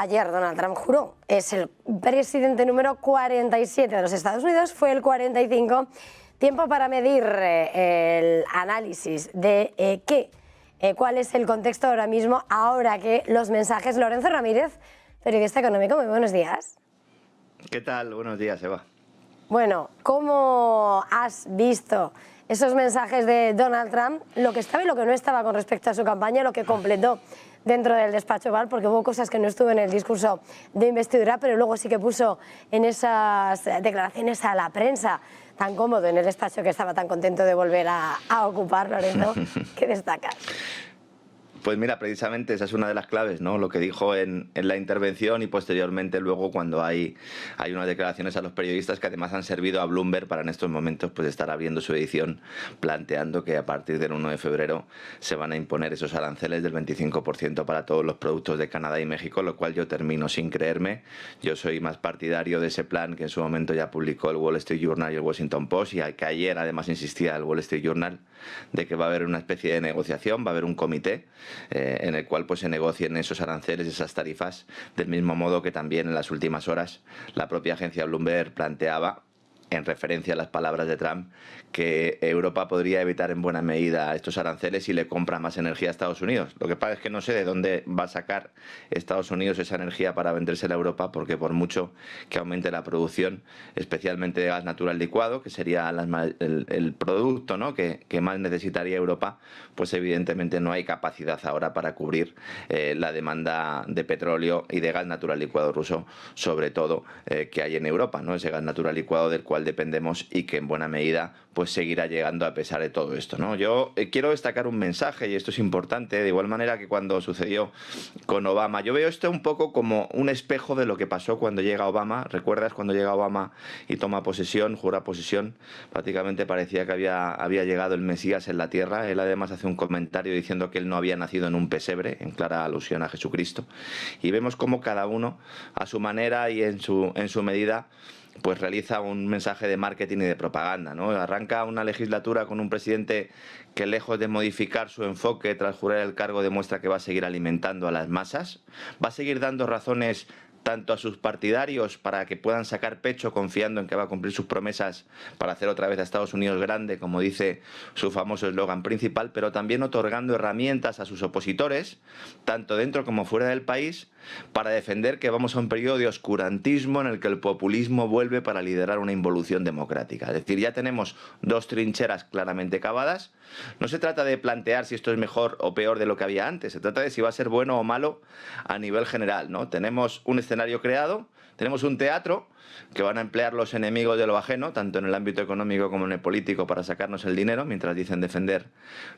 ayer Donald Trump juró. Es el presidente número 47 de los Estados Unidos, fue el 45. Tiempo para medir el análisis de cuál es el contexto ahora mismo, ahora que los mensajes... Lorenzo Ramírez, periodista económico, muy buenos días. ¿Qué tal? Buenos días, Eva. Bueno, ¿cómo has visto esos mensajes de Donald Trump? Lo que estaba y lo que no estaba con respecto a su campaña, lo que completó dentro del despacho Oval, porque hubo cosas que no estuvo en el discurso de investidura, pero luego sí que puso en esas declaraciones a la prensa, tan cómodo en el despacho que estaba tan contento de volver a ocupar. Lorenzo, ¿qué destacas? Pues mira, precisamente esa es una de las claves, ¿no? Lo que dijo en la intervención y posteriormente luego cuando hay unas declaraciones a los periodistas que además han servido a Bloomberg para en estos momentos pues estar abriendo su edición planteando que a partir del 1 de febrero se van a imponer esos aranceles del 25% para todos los productos de Canadá y México, lo cual yo termino sin creerme. Yo soy más partidario de ese plan que en su momento ya publicó el Wall Street Journal y el Washington Post, y que ayer además insistía el Wall Street Journal de que va a haber una especie de negociación, va a haber un comité en el cual pues se negocien esos aranceles, esas tarifas, del mismo modo que también en las últimas horas la propia agencia Bloomberg planteaba, en referencia a las palabras de Trump, que Europa podría evitar en buena medida estos aranceles si le compra más energía a Estados Unidos. Lo que pasa es que no sé de dónde va a sacar Estados Unidos esa energía para vendérsela a Europa, porque por mucho que aumente la producción, especialmente de gas natural licuado, que sería el producto, ¿no?, que más necesitaría Europa, pues evidentemente no hay capacidad ahora para cubrir la demanda de petróleo y de gas natural licuado ruso, sobre todo que hay en Europa, ¿no? Ese gas natural licuado del cual dependemos y que en buena medida pues seguirá llegando a pesar de todo esto, ¿no? Yo quiero destacar un mensaje, y esto es importante, de igual manera que cuando sucedió con Obama. Yo veo esto un poco como un espejo de lo que pasó cuando llega Obama. ¿Recuerdas cuando llega Obama y toma posesión, jura posesión? Prácticamente parecía que había llegado el Mesías en la tierra. Él además hace un comentario diciendo que él no había nacido en un pesebre, en clara alusión a Jesucristo. Y vemos cómo cada uno, a su manera y en su medida, pues realiza un mensaje de marketing y de propaganda, ¿no? Arranca una legislatura con un presidente que, lejos de modificar su enfoque tras jurar el cargo, demuestra que va a seguir alimentando a las masas, va a seguir dando razones tanto a sus partidarios para que puedan sacar pecho confiando en que va a cumplir sus promesas para hacer otra vez a Estados Unidos grande, como dice su famoso eslogan principal, pero también otorgando herramientas a sus opositores, tanto dentro como fuera del país, para defender que vamos a un periodo de oscurantismo en el que el populismo vuelve para liderar una involución democrática. Es decir, ya tenemos dos trincheras claramente cavadas. No se trata de plantear si esto es mejor o peor de lo que había antes, se trata de si va a ser bueno o malo a nivel general, ¿no? Tenemos un escenario creado, tenemos un teatro que van a emplear los enemigos de lo ajeno, tanto en el ámbito económico como en el político, para sacarnos el dinero, mientras dicen defender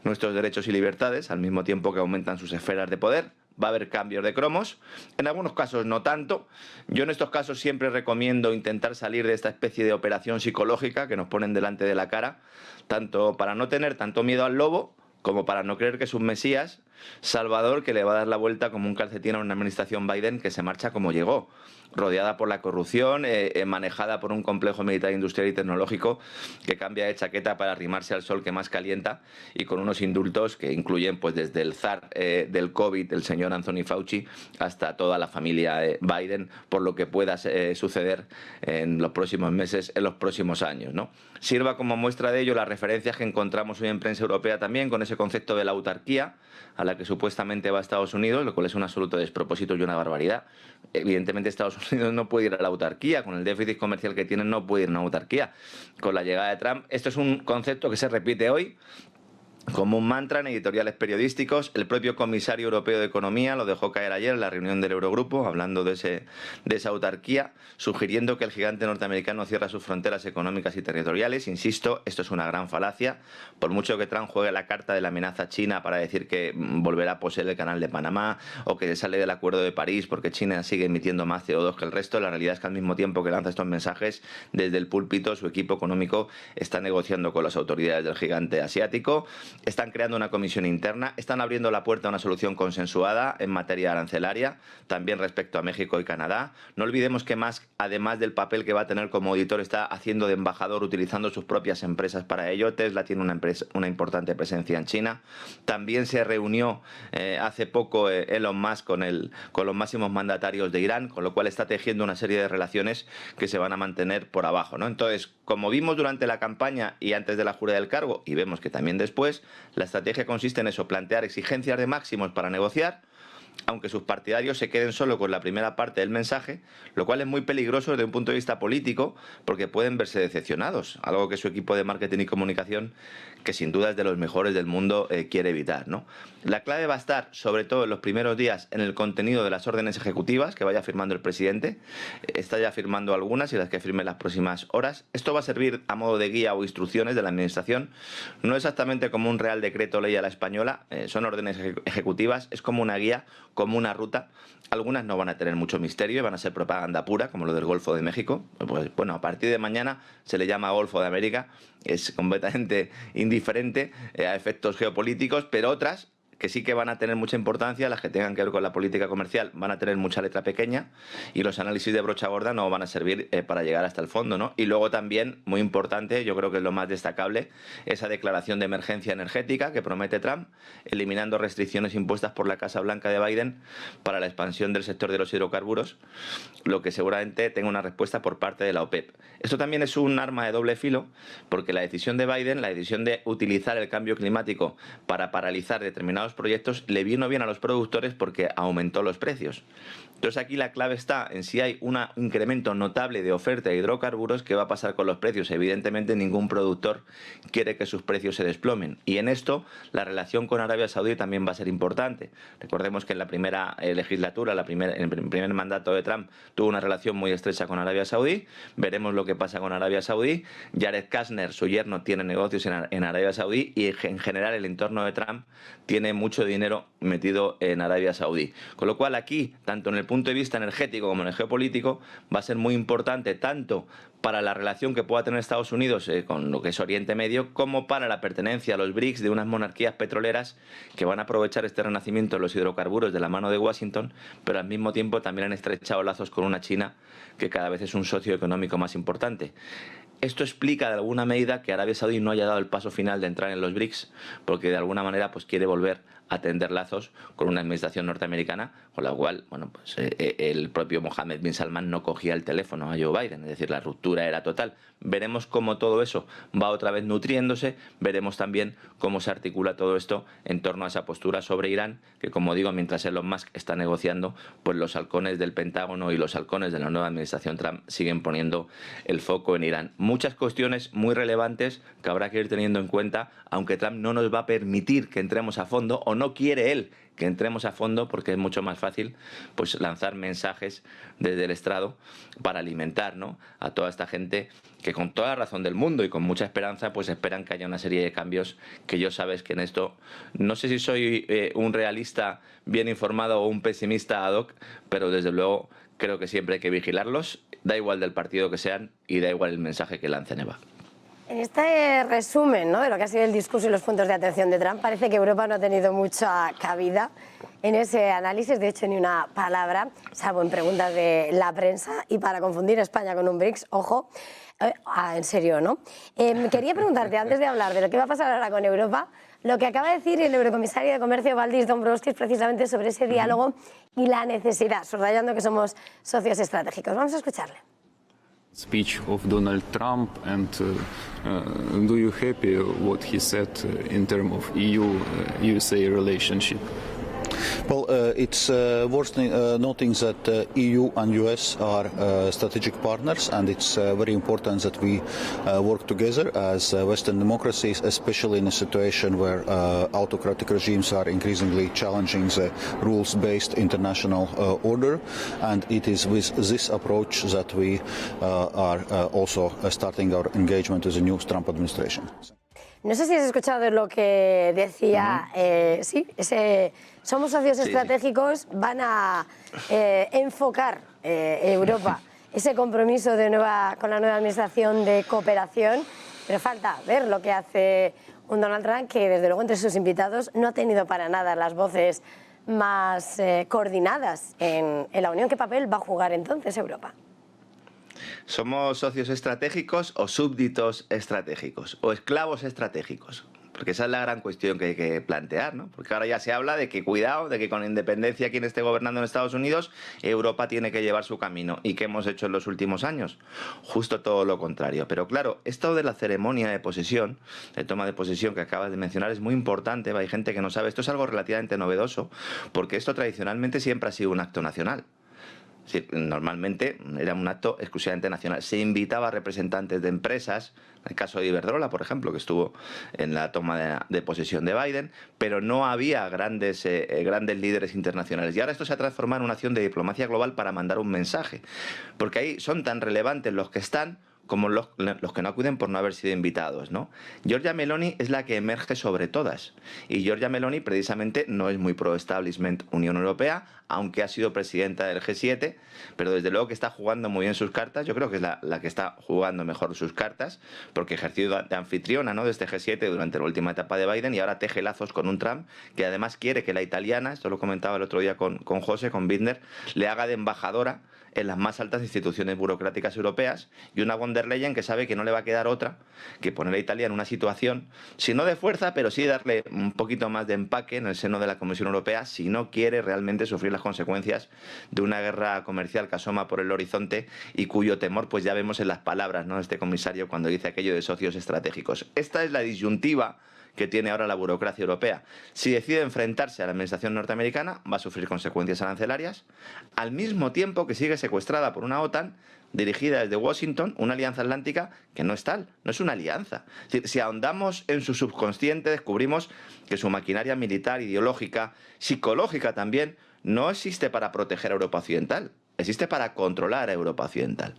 nuestros derechos y libertades, al mismo tiempo que aumentan sus esferas de poder. Va a haber cambios de cromos, en algunos casos no tanto. Yo en estos casos siempre recomiendo intentar salir de esta especie de operación psicológica que nos ponen delante de la cara, tanto para no tener tanto miedo al lobo, como para no creer que es un mesías salvador que le va a dar la vuelta como un calcetín a una administración Biden que se marcha como llegó, rodeada por la corrupción, manejada por un complejo militar, industrial y tecnológico que cambia de chaqueta para arrimarse al sol que más calienta, y con unos indultos que incluyen pues desde el zar del COVID, el señor Anthony Fauci, hasta toda la familia Biden, por lo que pueda suceder en los próximos meses, en los próximos años, ¿no? Sirva como muestra de ello las referencias que encontramos hoy en prensa europea también con ese concepto de la autarquía a la que supuestamente va Estados Unidos, lo cual es un absoluto despropósito y una barbaridad. Evidentemente Estados Unidos no puede ir a la autarquía, con el déficit comercial que tienen no puede ir a una autarquía. Con la llegada de Trump, esto es un concepto que se repite hoy como un mantra en editoriales periodísticos. El propio comisario europeo de Economía lo dejó caer ayer en la reunión del Eurogrupo, hablando de esa autarquía, sugiriendo que el gigante norteamericano cierra sus fronteras económicas y territoriales. Insisto, esto es una gran falacia. Por mucho que Trump juegue la carta de la amenaza china para decir que volverá a poseer el canal de Panamá o que sale del Acuerdo de París porque China sigue emitiendo más CO2 que el resto, la realidad es que al mismo tiempo que lanza estos mensajes, desde el púlpito su equipo económico está negociando con las autoridades del gigante asiático. están creando una comisión interna, están abriendo la puerta a una solución consensuada en materia arancelaria, también respecto a México y Canadá. No olvidemos que Musk, además del papel que va a tener como auditor, está haciendo de embajador utilizando sus propias empresas para ello. Tesla tiene una importante presencia en China. También se reunió hace poco Elon Musk con los máximos mandatarios de Irán, con lo cual está tejiendo una serie de relaciones que se van a mantener por abajo, ¿no? Entonces, como vimos durante la campaña y antes de la jura del cargo, y vemos que también después, la estrategia consiste en eso, plantear exigencias de máximos para negociar, aunque sus partidarios se queden solo con la primera parte del mensaje, lo cual es muy peligroso desde un punto de vista político, porque pueden verse decepcionados, algo que su equipo de marketing y comunicación, que sin duda es de los mejores del mundo, quiere evitar, ¿no? La clave va a estar, sobre todo en los primeros días, en el contenido de las órdenes ejecutivas que vaya firmando el presidente. Está ya firmando algunas y las que firme en las próximas horas. Esto va a servir a modo de guía o instrucciones de la administración, no exactamente como un real decreto ley a la española, son órdenes ejecutivas, es como una guía, como una ruta. Algunas no van a tener mucho misterio y van a ser propaganda pura, como lo del Golfo de México. Pues bueno, a partir de mañana se le llama Golfo de América, es completamente indiferente a efectos geopolíticos, pero otras que sí que van a tener mucha importancia, las que tengan que ver con la política comercial van a tener mucha letra pequeña y los análisis de brocha gorda no van a servir para llegar hasta el fondo, ¿no? Y luego también, muy importante, yo creo que es lo más destacable, esa declaración de emergencia energética que promete Trump, eliminando restricciones impuestas por la Casa Blanca de Biden para la expansión del sector de los hidrocarburos, lo que seguramente tenga una respuesta por parte de la OPEP. Esto también es un arma de doble filo, porque la decisión de Biden, la decisión de utilizar el cambio climático para paralizar determinados proyectos, le vino bien a los productores porque aumentó los precios. Entonces aquí la clave está en si hay un incremento notable de oferta de hidrocarburos, ¿qué va a pasar con los precios? Evidentemente ningún productor quiere que sus precios se desplomen, y en esto la relación con Arabia Saudí también va a ser importante. Recordemos que en la primera legislatura, en el primer mandato de Trump, tuvo una relación muy estrecha con Arabia Saudí. Veremos lo que pasa con Arabia Saudí. Jared Kushner, su yerno, tiene negocios en Arabia Saudí, y en general el entorno de Trump tiene mucho dinero metido en Arabia Saudí. Con lo cual aquí, tanto en el punto de vista energético como en el geopolítico, va a ser muy importante tanto para la relación que pueda tener Estados Unidos con lo que es Oriente Medio, como para la pertenencia a los BRICS de unas monarquías petroleras que van a aprovechar este renacimiento de los hidrocarburos de la mano de Washington, pero al mismo tiempo también han estrechado lazos con una China que cada vez es un socio económico más importante. Esto explica de alguna medida que Arabia Saudí no haya dado el paso final de entrar en los BRICS, porque de alguna manera pues quiere volver a tender lazos con una administración norteamericana, con la cual, bueno, pues el propio Mohammed bin Salman no cogía el teléfono a Joe Biden, es decir, la ruptura era total. Veremos cómo todo eso va otra vez nutriéndose, veremos también cómo se articula todo esto en torno a esa postura sobre Irán, que, como digo, mientras Elon Musk está negociando, pues los halcones del Pentágono y los halcones de la nueva administración Trump siguen poniendo el foco en Irán. Muchas cuestiones muy relevantes que habrá que ir teniendo en cuenta, aunque Trump no nos va a permitir que entremos a fondo, o no quiere él que entremos a fondo, porque es mucho más fácil pues lanzar mensajes desde el estrado para alimentar, ¿no?, a toda esta gente que, con toda la razón del mundo y con mucha esperanza, pues esperan que haya una serie de cambios que yo sabes que en esto, no sé si soy un realista bien informado o un pesimista ad hoc, pero desde luego creo que siempre hay que vigilarlos, da igual del partido que sean y da igual el mensaje que lancen, Eva. En este resumen, ¿no?, de lo que ha sido el discurso y los puntos de atención de Trump, parece que Europa no ha tenido mucha cabida en ese análisis, de hecho ni una palabra, salvo en preguntas de la prensa, y para confundir España con un BRICS, ojo, en serio, ¿no? Quería preguntarte, antes de hablar de lo que va a pasar ahora con Europa, lo que acaba de decir el eurocomisario de Comercio, Valdis Dombrovskis, precisamente sobre ese diálogo y la necesidad, subrayando que somos socios estratégicos. Vamos a escucharle. Speech of Donald Trump, and do you happy what he said in terms of EU-USA relationship? Well, it's worth noting that EU and US are strategic partners, and it's very important that we work together as Western democracies, especially in a situation where autocratic regimes are increasingly challenging the rules-based international order. And it is with this approach that we are also starting our engagement with the new Trump administration. No sé si has escuchado lo que decía, sí, somos socios estratégicos, van a enfocar Europa ese compromiso con la nueva administración de cooperación, pero falta ver lo que hace Un Donald Trump que, desde luego, entre sus invitados no ha tenido para nada las voces más coordinadas en la Unión. ¿Qué papel va a jugar entonces Europa? ¿Somos socios estratégicos o súbditos estratégicos? ¿O esclavos estratégicos? Porque esa es la gran cuestión que hay que plantear, ¿no? Porque ahora ya se habla de que, cuidado, de que con independencia quien esté gobernando en Estados Unidos, Europa tiene que llevar su camino. ¿Y qué hemos hecho en los últimos años? Justo todo lo contrario. Pero claro, esto de la ceremonia de posesión, de toma de posesión que acabas de mencionar, es muy importante. Hay gente que no sabe. Esto es algo relativamente novedoso, porque esto tradicionalmente siempre ha sido un acto nacional. Sí, normalmente era un acto exclusivamente nacional. Se invitaba a representantes de empresas, en el caso de Iberdrola, por ejemplo, que estuvo en la toma de posesión de Biden, pero no había grandes líderes internacionales. Y ahora esto se ha transformado en una acción de diplomacia global para mandar un mensaje, porque ahí son tan relevantes los que están como los que no acuden por no haber sido invitados, ¿no? Giorgia Meloni es la que emerge sobre todas. Y Giorgia Meloni precisamente no es muy pro-establishment Unión Europea, aunque ha sido presidenta del G7, pero desde luego que está jugando muy bien sus cartas. Yo creo que es la que está jugando mejor sus cartas, porque ejerció de anfitriona, ¿no?, de este G7 durante la última etapa de Biden, y ahora teje lazos con un Trump que además quiere que la italiana, esto lo comentaba el otro día con José, con Binder, le haga de embajadora en las más altas instituciones burocráticas europeas, y una von der Leyen que sabe que no le va a quedar otra que poner a Italia en una situación, si no de fuerza, pero sí darle un poquito más de empaque en el seno de la Comisión Europea, si no quiere realmente sufrir las consecuencias de una guerra comercial que asoma por el horizonte y cuyo temor pues ya vemos en las palabras, ¿no?, de este comisario cuando dice aquello de socios estratégicos. Esta es la disyuntiva que tiene ahora la burocracia europea. Si decide enfrentarse a la administración norteamericana, va a sufrir consecuencias arancelarias, al mismo tiempo que sigue secuestrada por una OTAN dirigida desde Washington, una alianza atlántica que no es tal, no es una alianza. Es decir, si ahondamos en su subconsciente, descubrimos que su maquinaria militar, ideológica, psicológica también, no existe para proteger a Europa Occidental, existe para controlar a Europa Occidental.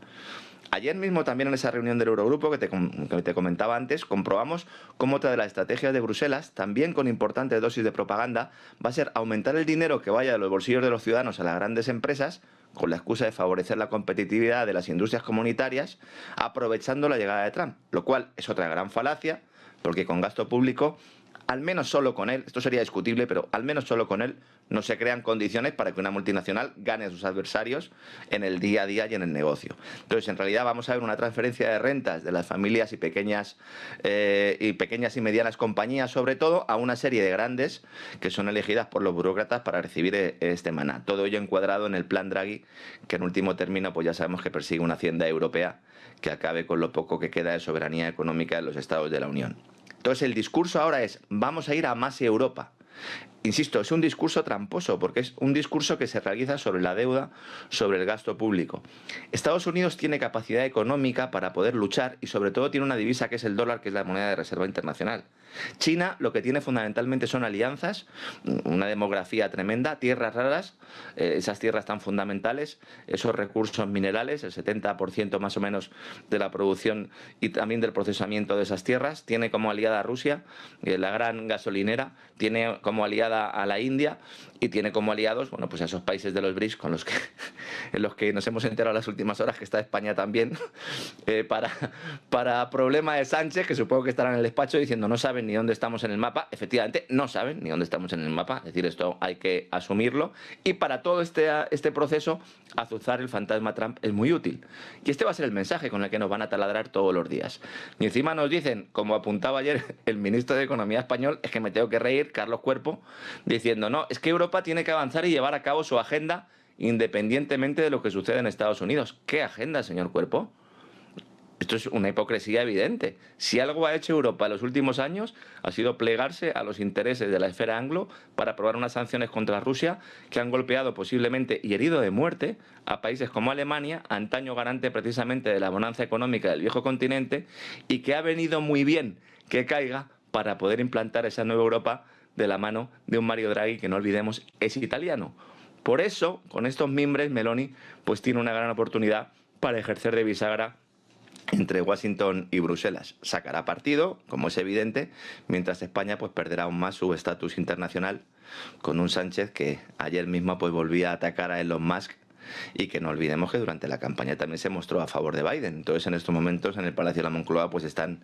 Ayer mismo también en esa reunión del Eurogrupo que te comentaba antes, comprobamos cómo otra de las estrategias de Bruselas, también con importantes dosis de propaganda, va a ser aumentar el dinero que vaya de los bolsillos de los ciudadanos a las grandes empresas, con la excusa de favorecer la competitividad de las industrias comunitarias, aprovechando la llegada de Trump, lo cual es otra gran falacia, porque con gasto público, al menos solo con él, esto sería discutible, pero al menos solo con él, no se crean condiciones para que una multinacional gane a sus adversarios en el día a día y en el negocio. Entonces, en realidad vamos a ver una transferencia de rentas de las familias y pequeñas y medianas compañías, sobre todo, a una serie de grandes que son elegidas por los burócratas para recibir este maná. Todo ello encuadrado en el plan Draghi, que en último término pues ya sabemos que persigue una hacienda europea que acabe con lo poco que queda de soberanía económica de los Estados de la Unión. Entonces el discurso ahora es, vamos a ir a más Europa. Insisto, es un discurso tramposo, porque es un discurso que se realiza sobre la deuda, sobre el gasto público. Estados Unidos tiene capacidad económica para poder luchar y sobre todo tiene una divisa que es el dólar, que es la moneda de reserva internacional. China lo que tiene fundamentalmente son alianzas, una demografía tremenda, tierras raras, esas tierras tan fundamentales, esos recursos minerales, el 70% más o menos de la producción y también del procesamiento de esas tierras. Tiene como aliada a Rusia, la gran gasolinera, tiene como aliada a la India y tiene como aliados, bueno, pues a esos países de los BRICS en los que nos hemos enterado en las últimas horas que está España también, para problema de Sánchez, que supongo que estará en el despacho diciendo no saben ni dónde estamos en el mapa. Efectivamente, no saben ni dónde estamos en el mapa, es decir, esto hay que asumirlo, y para todo este proceso azuzar el fantasma Trump es muy útil. Y este va a ser el mensaje con el que nos van a taladrar todos los días. Y encima nos dicen, como apuntaba ayer el ministro de Economía español, es que me tengo que reír, Carlos Cuerpo, diciendo, no, es que Europa tiene que avanzar y llevar a cabo su agenda independientemente de lo que sucede en Estados Unidos. ¿Qué agenda, señor Cuerpo? Esto es una hipocresía evidente. Si algo ha hecho Europa en los últimos años ha sido plegarse a los intereses de la esfera anglo para aprobar unas sanciones contra Rusia que han golpeado posiblemente y herido de muerte a países como Alemania, antaño garante precisamente de la bonanza económica del viejo continente, y que ha venido muy bien que caiga para poder implantar esa nueva Europa de la mano de un Mario Draghi que, no olvidemos, es italiano. Por eso, con estos mimbres, Meloni pues tiene una gran oportunidad para ejercer de bisagra entre Washington y Bruselas. Sacará partido, como es evidente, mientras España pues perderá aún más su estatus internacional con un Sánchez que ayer mismo pues volvía a atacar a Elon Musk y que no olvidemos que durante la campaña también se mostró a favor de Biden. Entonces, en estos momentos en el Palacio de la Moncloa pues están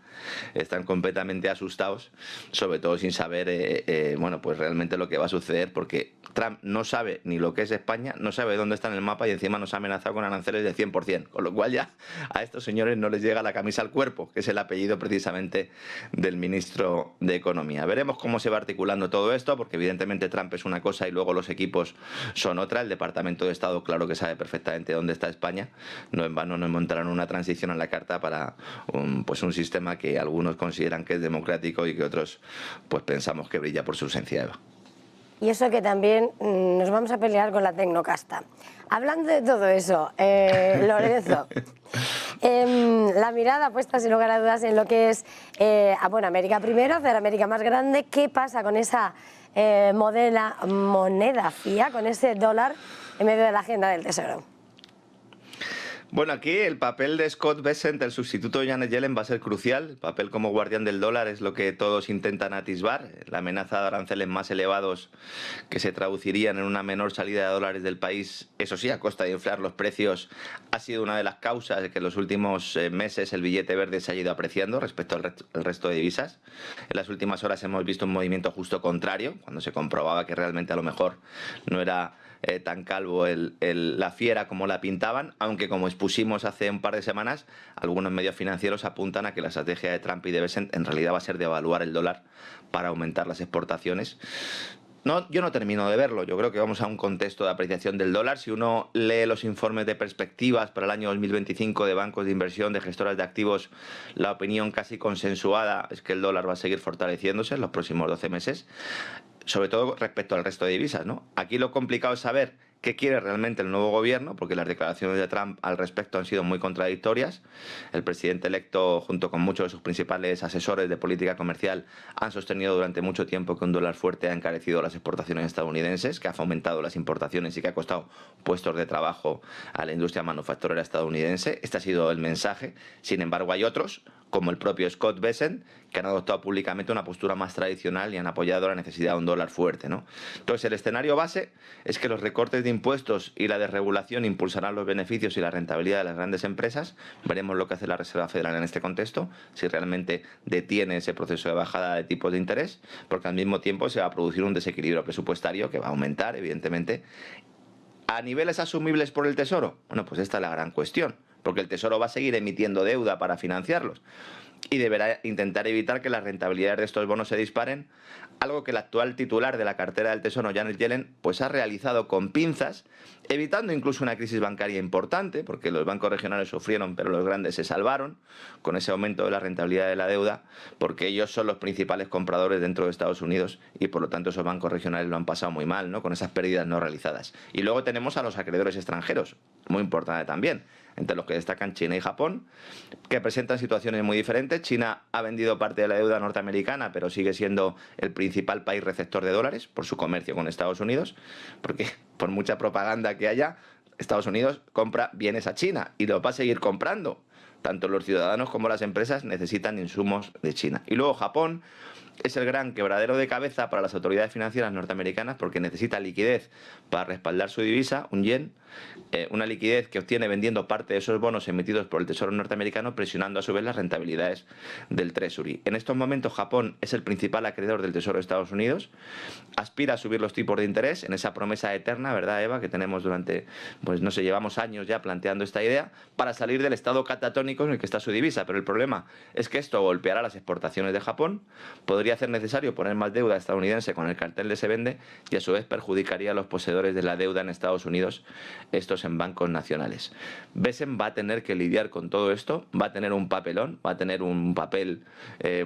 completamente asustados, sobre todo sin saber bueno, pues realmente lo que va a suceder, porque Trump no sabe ni lo que es España, no sabe dónde está en el mapa y encima nos ha amenazado con aranceles del 100%, con lo cual ya a estos señores no les llega la camisa al cuerpo, que es el apellido precisamente del ministro de Economía. Veremos cómo se va articulando todo esto, porque evidentemente Trump es una cosa y luego los equipos son otra. El Departamento de Estado, claro que sabe perfectamente dónde está España. No en vano nos montaron una transición a la carta para pues un sistema que algunos consideran que es democrático y que otros pues pensamos que brilla por su ausencia, Eva. Y eso que también nos vamos a pelear con la tecnocasta. Hablando de todo eso, Lorenzo, la mirada puesta sin lugar a dudas en lo que es bueno, América primero, hacer América más grande. ¿Qué pasa con esa moneda fía, con ese dólar en medio de la agenda del Tesoro? Bueno, aquí el papel de Scott Bessent, el sustituto de Janet Yellen, va a ser crucial. El papel como guardián del dólar es lo que todos intentan atisbar. La amenaza de aranceles más elevados que se traducirían en una menor salida de dólares del país, eso sí, a costa de inflar los precios, ha sido una de las causas de que en los últimos meses el billete verde se haya ido apreciando respecto al resto de divisas. En las últimas horas hemos visto un movimiento justo contrario, cuando se comprobaba que realmente a lo mejor no era tan calvo la fiera como la pintaban, aunque como expusimos hace un par de semanas, algunos medios financieros apuntan a que la estrategia de Trump y de Bessent en realidad va a ser devaluar el dólar para aumentar las exportaciones. No, yo no termino de verlo. Yo creo que vamos a un contexto de apreciación del dólar. Si uno lee los informes de perspectivas para el año 2025 de bancos de inversión, de gestoras de activos, la opinión casi consensuada es que el dólar va a seguir fortaleciéndose en los próximos 12 meses, sobre todo respecto al resto de divisas, ¿no? Aquí lo complicado es saber qué quiere realmente el nuevo gobierno, porque las declaraciones de Trump al respecto han sido muy contradictorias. El presidente electo, junto con muchos de sus principales asesores de política comercial, han sostenido durante mucho tiempo que un dólar fuerte ha encarecido las exportaciones estadounidenses, que ha fomentado las importaciones y que ha costado puestos de trabajo a la industria manufacturera estadounidense. Este ha sido el mensaje. Sin embargo, hay otros, como el propio Scott Bessent, que han adoptado públicamente una postura más tradicional y han apoyado la necesidad de un dólar fuerte, ¿no? Entonces, el escenario base es que los recortes de impuestos y la desregulación impulsarán los beneficios y la rentabilidad de las grandes empresas. Veremos lo que hace la Reserva Federal en este contexto, si realmente detiene ese proceso de bajada de tipos de interés, porque al mismo tiempo se va a producir un desequilibrio presupuestario que va a aumentar, evidentemente. ¿A niveles asumibles por el Tesoro? Bueno, pues esta es la gran cuestión, porque el Tesoro va a seguir emitiendo deuda para financiarlos y deberá intentar evitar que las rentabilidades de estos bonos se disparen, algo que el actual titular de la cartera del Tesoro, Janet Yellen, pues ha realizado con pinzas, evitando incluso una crisis bancaria importante, porque los bancos regionales sufrieron, pero los grandes se salvaron con ese aumento de la rentabilidad de la deuda, porque ellos son los principales compradores dentro de Estados Unidos y por lo tanto esos bancos regionales lo han pasado muy mal, ¿no?, con esas pérdidas no realizadas. Y luego tenemos a los acreedores extranjeros, muy importante también, entre los que destacan China y Japón, que presentan situaciones muy diferentes. China ha vendido parte de la deuda norteamericana, pero sigue siendo el principal país receptor de dólares por su comercio con Estados Unidos, porque por mucha propaganda que haya, Estados Unidos compra bienes a China y los va a seguir comprando. Tanto los ciudadanos como las empresas necesitan insumos de China. Y luego Japón es el gran quebradero de cabeza para las autoridades financieras norteamericanas porque necesita liquidez para respaldar su divisa, un yen, una liquidez que obtiene vendiendo parte de esos bonos emitidos por el Tesoro norteamericano, presionando a su vez las rentabilidades del Treasury. En estos momentos Japón es el principal acreedor del Tesoro de Estados Unidos, aspira a subir los tipos de interés en esa promesa eterna, ¿verdad, Eva?, que tenemos durante, pues no sé, llevamos años ya planteando esta idea, para salir del estado catatónico en el que está su divisa. Pero el problema es que esto golpeará las exportaciones de Japón, podría hacer necesario poner más deuda estadounidense con el cartel de se vende y a su vez perjudicaría a los poseedores de la deuda en Estados Unidos, estos en bancos nacionales. Bessent va a tener que lidiar con todo esto, va a tener un papelón, va a tener un papel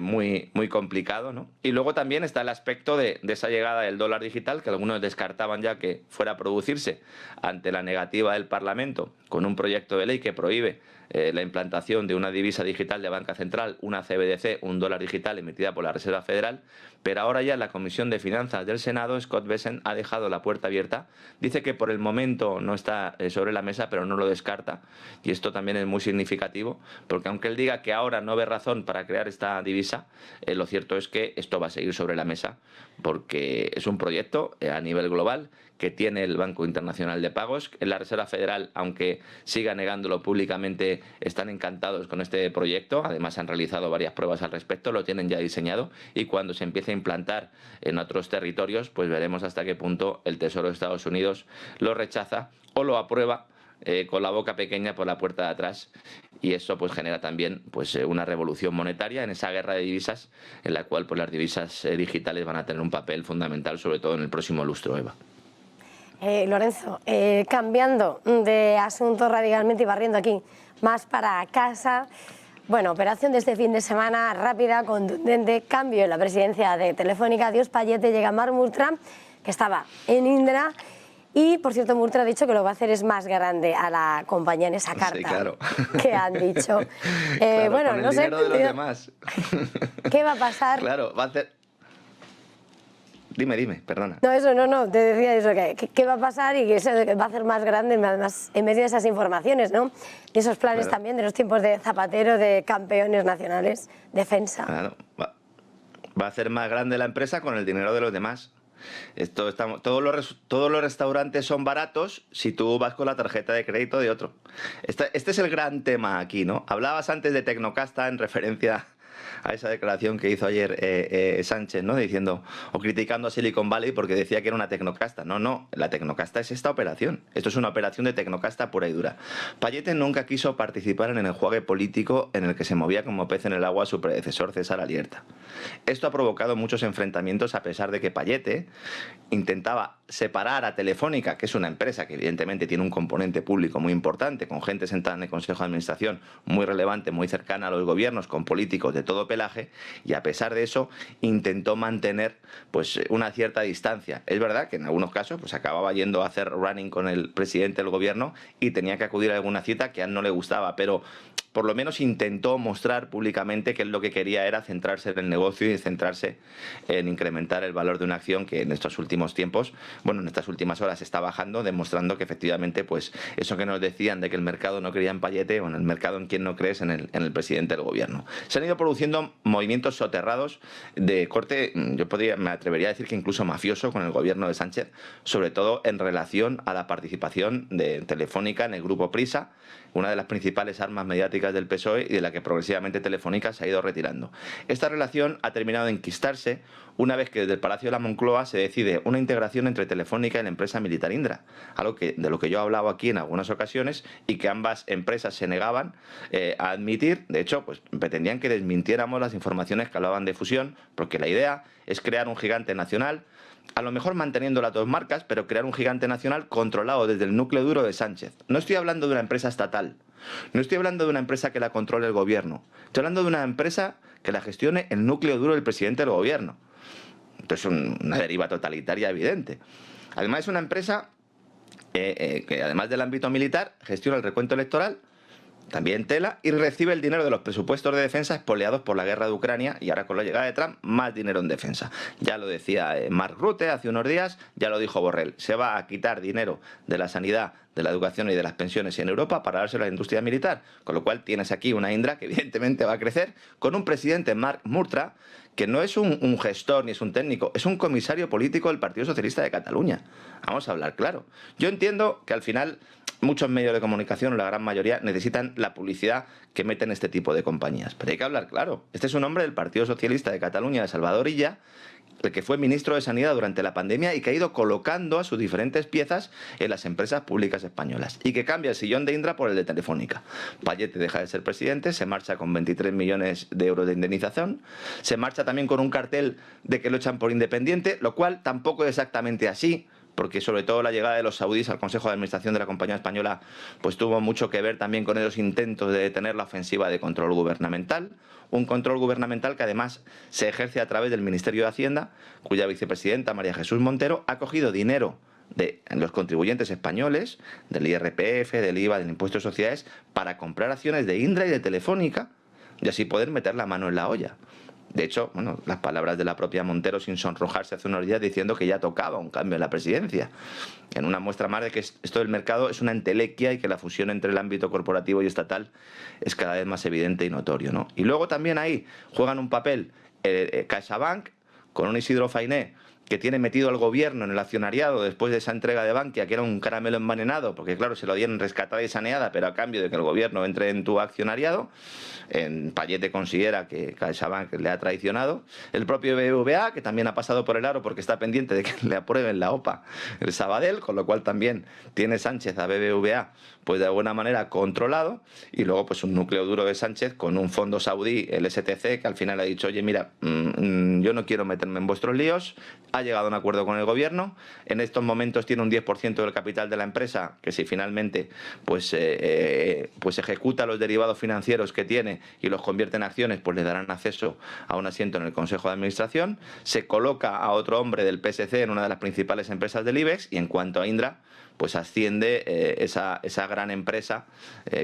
muy complicado, ¿no? Y luego también está el aspecto de esa llegada del dólar digital, que algunos descartaban ya que fuera a producirse ante la negativa del Parlamento con un proyecto de ley que prohíbe la implantación de una divisa digital de banca central, una CBDC, un dólar digital emitida por la Reserva Federal, pero ahora ya la Comisión de Finanzas del Senado, Scott Bessent, ha dejado la puerta abierta. Dice que por el momento no está sobre la mesa, pero no lo descarta, y esto también es muy significativo, porque aunque él diga que ahora no ve razón para crear esta divisa, lo cierto es que esto va a seguir sobre la mesa, porque es un proyecto a nivel global que tiene el Banco Internacional de Pagos. En la Reserva Federal, aunque siga negándolo públicamente, están encantados con este proyecto. Además, han realizado varias pruebas al respecto, lo tienen ya diseñado, y cuando se empiece a implantar en otros territorios, pues veremos hasta qué punto el Tesoro de Estados Unidos lo rechaza o lo aprueba con la boca pequeña por la puerta de atrás, y eso pues genera también pues una revolución monetaria en esa guerra de divisas, en la cual pues las divisas digitales van a tener un papel fundamental, sobre todo en el próximo lustro, Eva. Lorenzo, cambiando de asunto radicalmente y barriendo aquí más para casa, bueno, operación de este fin de semana rápida, contundente, cambio en la presidencia de Telefónica, adiós Payete, llega Marc Murtra, que estaba en Indra. Y, por cierto, Murtra ha dicho que lo va a hacer es más grande a la compañía en esa carta, sí, claro, que han dicho. Claro, bueno, con el no sé. Dinero de los demás. ¿Qué va a pasar? Claro, va a hacer... Dime, perdona. No, te decía eso, que qué va a pasar y que eso va a hacer más grande, además, en medio de esas informaciones, ¿no? Y esos planes también de los tiempos de Zapatero, de campeones nacionales, defensa. Claro, va a hacer más grande la empresa con el dinero de los demás. Todos los restaurantes son baratos si tú vas con la tarjeta de crédito de otro. Este es el gran tema aquí, ¿no? Hablabas antes de Tecnocasta en referencia a esa declaración que hizo ayer Sánchez, ¿no? Diciendo o criticando a Silicon Valley porque decía que era una tecnocasta. No, la tecnocasta es esta operación. Esto es una operación de tecnocasta pura y dura. Payete nunca quiso participar en el enjuague político en el que se movía como pez en el agua su predecesor César Alierta. Esto ha provocado muchos enfrentamientos, a pesar de que Payete intentaba separar a Telefónica, que es una empresa que evidentemente tiene un componente público muy importante, con gente sentada en el Consejo de Administración muy relevante, muy cercana a los gobiernos, con políticos de todo pelaje, y a pesar de eso intentó mantener pues una cierta distancia. Es verdad que en algunos casos pues acababa yendo a hacer running con el presidente del gobierno y tenía que acudir a alguna cita que a él no le gustaba, pero por lo menos intentó mostrar públicamente que él lo que quería era centrarse en el negocio y centrarse en incrementar el valor de una acción que en estos últimos tiempos, bueno, en estas últimas horas está bajando, demostrando que efectivamente pues eso que nos decían de que el mercado no creía en Payete, bueno, el mercado en quien no crees en el presidente del gobierno. Se han ido produciendo movimientos soterrados de corte, me atrevería a decir que incluso mafioso con el gobierno de Sánchez, sobre todo en relación a la participación de Telefónica en el grupo Prisa, una de las principales armas mediáticas del PSOE y de la que progresivamente Telefónica se ha ido retirando. Esta relación ha terminado de enquistarse una vez que desde el Palacio de la Moncloa se decide una integración entre Telefónica y la empresa militar Indra, algo de lo que yo he hablado aquí en algunas ocasiones y que ambas empresas se negaban a admitir. De hecho, pues pretendían que desmintiéramos las informaciones que hablaban de fusión, porque la idea es crear un gigante nacional, a lo mejor manteniendo las dos marcas, pero crear un gigante nacional controlado desde el núcleo duro de Sánchez. No estoy hablando de una empresa estatal, no estoy hablando de una empresa que la controle el gobierno, estoy hablando de una empresa que la gestione el núcleo duro del presidente del gobierno. Entonces es una deriva totalitaria evidente. Además es una empresa que además del ámbito militar gestiona el recuento electoral, también tela, y recibe el dinero de los presupuestos de defensa expoliados por la guerra de Ucrania, y ahora con la llegada de Trump más dinero en defensa. Ya lo decía Mark Rutte hace unos días, ya lo dijo Borrell, se va a quitar dinero de la sanidad, de la educación y de las pensiones en Europa para dárselo a la industria militar, con lo cual tienes aquí una Indra que evidentemente va a crecer, con un presidente, Marc Murtra, que no es un gestor ni es un técnico, es un comisario político del Partido Socialista de Cataluña. Vamos a hablar claro. Yo entiendo que al final muchos medios de comunicación, la gran mayoría, necesitan la publicidad que meten este tipo de compañías. Pero hay que hablar claro. Este es un hombre del Partido Socialista de Cataluña, de Salvador Illa, el que fue ministro de Sanidad durante la pandemia y que ha ido colocando a sus diferentes piezas en las empresas públicas españolas, y que cambia el sillón de Indra por el de Telefónica. Payete deja de ser presidente, se marcha con 23 millones de euros de indemnización, se marcha también con un cartel de que lo echan por independiente, lo cual tampoco es exactamente así, porque sobre todo la llegada de los saudíes al Consejo de Administración de la compañía española pues tuvo mucho que ver también con esos intentos de detener la ofensiva de control gubernamental, un control gubernamental que además se ejerce a través del Ministerio de Hacienda, cuya vicepresidenta María Jesús Montero ha cogido dinero de los contribuyentes españoles, del IRPF, del IVA, del impuesto de sociedades, para comprar acciones de Indra y de Telefónica y así poder meter la mano en la olla. De hecho, bueno, las palabras de la propia Montero sin sonrojarse hace unos días diciendo que ya tocaba un cambio en la presidencia. En una muestra más de que esto del mercado es una entelequia y que la fusión entre el ámbito corporativo y estatal es cada vez más evidente y notorio, ¿no? Y luego también ahí juegan un papel CaixaBank con un Isidro Fainé que tiene metido al gobierno en el accionariado después de esa entrega de Bankia, que era un caramelo envenenado, porque claro, se lo dieron rescatada y saneada, pero a cambio de que el gobierno entre en tu accionariado. Payete considera que CaixaBank le ha traicionado. El propio BBVA, que también ha pasado por el aro porque está pendiente de que le aprueben la OPA el Sabadell, con lo cual también tiene Sánchez a BBVA pues de alguna manera controlado, y luego pues un núcleo duro de Sánchez con un fondo saudí, el STC, que al final ha dicho, oye mira, yo no quiero meterme en vuestros líos, ha llegado a un acuerdo con el gobierno, en estos momentos tiene un 10% del capital de la empresa, que si finalmente pues ejecuta los derivados financieros que tiene y los convierte en acciones, pues le darán acceso a un asiento en el Consejo de Administración, se coloca a otro hombre del PSC en una de las principales empresas del IBEX, y en cuanto a Indra, pues asciende esa gran empresa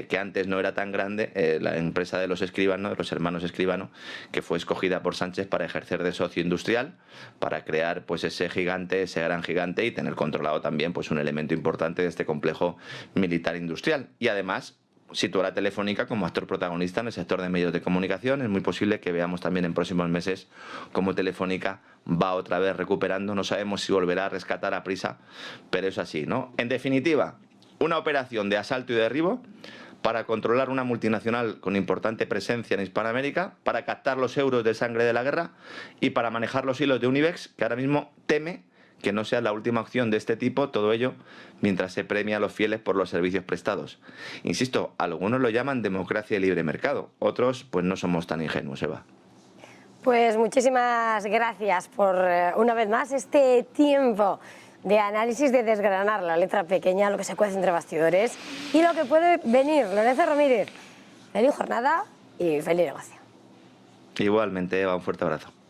que antes no era tan grande, la empresa de los Escribano, de los hermanos Escribano, que fue escogida por Sánchez para ejercer de socio industrial, para crear pues ese gigante, ese gran gigante, y tener controlado también pues un elemento importante de este complejo militar industrial. Y además situar a Telefónica como actor protagonista en el sector de medios de comunicación. Es muy posible que veamos también en próximos meses cómo Telefónica va otra vez recuperando. No sabemos si volverá a rescatar a Prisa, pero es así, ¿no? En definitiva, una operación de asalto y derribo para controlar una multinacional con importante presencia en Hispanoamérica, para captar los euros de sangre de la guerra y para manejar los hilos de un IBEX que ahora mismo teme que no sea la última opción de este tipo, todo ello mientras se premia a los fieles por los servicios prestados. Insisto, algunos lo llaman democracia y libre mercado, otros pues no somos tan ingenuos, Eva. Pues muchísimas gracias por una vez más este tiempo de análisis, de desgranar la letra pequeña, lo que se cuece entre bastidores y lo que puede venir. Lorenzo Ramírez, feliz jornada y feliz negocio. Igualmente, Eva, un fuerte abrazo.